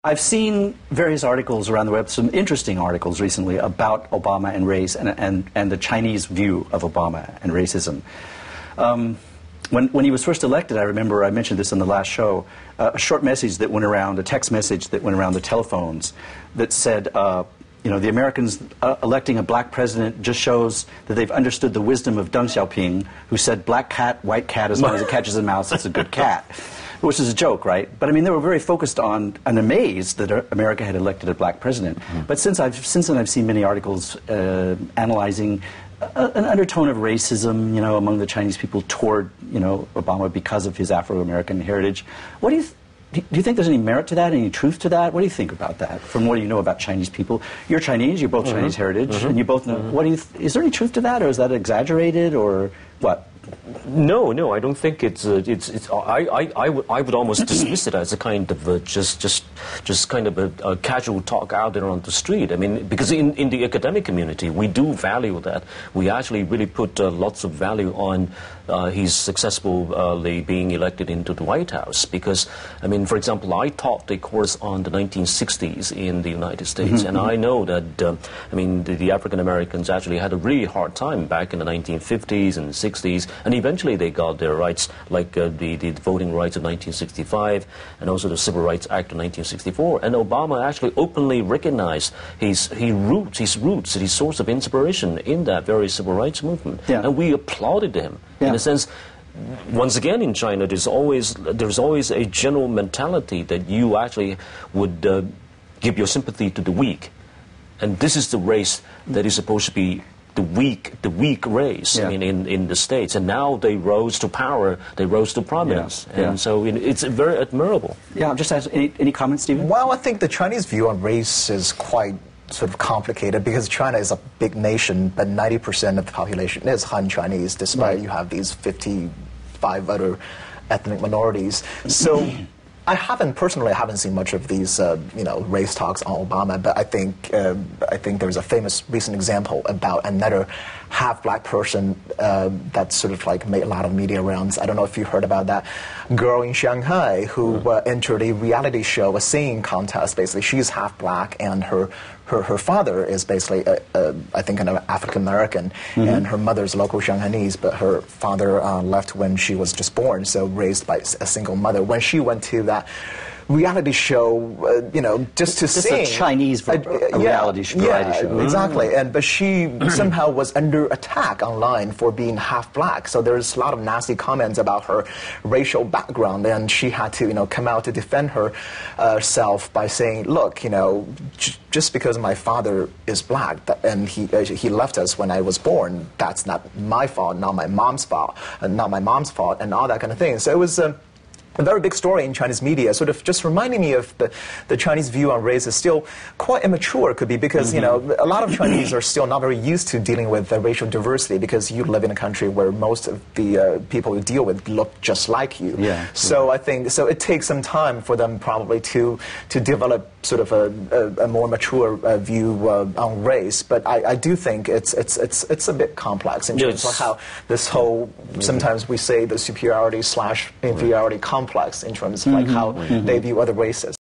I've seen various articles around the web, some interesting articles recently about Obama and race and the Chinese view of Obama and racism. When he was first elected, I remember I mentioned this in the last show, a short message that went around, a text message that went around the telephones that said, you know, the Americans electing a black president just shows that they've understood the wisdom of Deng Xiaoping, who said, black cat, white cat, as long as it catches a mouse, it's a good cat. Which is a joke, right? But I mean, they were very focused on and amazed that America had elected a black president. But since then, I've seen many articles analyzing an undertone of racism, you know, among the Chinese people toward, you know, Obama because of his Afro-American heritage. What do you think there's any merit to that, any truth to that? What do you think about that, from what you know about Chinese people? You're Chinese, you're both Chinese heritage, and you both know, is there any truth to that, or is that exaggerated, or what? No, I don't think it's. I would almost dismiss it as a kind of just kind of a casual talk out there on the street. I mean, because in the academic community, we do value that. We actually really put lots of value on his successfully being elected into the White House. Because, I mean, for example, I taught a course on the 1960s in the United States, and I know that I mean the African Americans actually had a really hard time back in the 1950s and 60s. And eventually they got their rights, like the Voting Rights of 1965 and also the Civil Rights Act of 1964. And Obama actually openly recognized his roots, his source of inspiration in that very civil rights movement. Yeah. And we applauded him. Yeah. In a sense, once again in China, there's always a general mentality that you actually would give your sympathy to the weak. And this is the race that is supposed to be the weak race, I mean, in the States. And now they rose to power, they rose to prominence. And so it's very admirable. Yeah, I'm just asking, any comments, Stephen? Well, I think the Chinese view on race is quite sort of complicated, because China is a big nation, but 90% of the population is Han Chinese, despite you have these 55 other ethnic minorities. So I personally haven't seen much of these, you know, race talks on Obama, but I think there's a famous recent example about another half-black person that sort of like made a lot of media rounds. I don't know if you heard about that girl in Shanghai who entered a reality show, a singing contest. Basically, she's half-black, and her father is basically, I think, an African-American, and her mother's local Shanghainese, but her father left when she was just born, so raised by a single mother. When she went to that reality show, you know, just to sing. Just a Chinese reality show. Yeah, exactly. But she somehow was under attack online for being half-black. So there's a lot of nasty comments about her racial background, and she had to, you know, come out to defend herself by saying, look, you know, just because my father is black and he left us when I was born, that's not my fault, not my mom's fault, and all that kind of thing. So it was a very big story in Chinese media, sort of just reminding me of the Chinese view on race is still quite immature, could be, because, you know, a lot of Chinese are still not very used to dealing with racial diversity, because you live in a country where most of the people you deal with look just like you. Yeah. So I think, so it takes some time for them probably to develop sort of a more mature view on race. But I do think it's a bit complex in terms of how this whole, sometimes we say the superiority/inferiority complex in terms of like how they view other races.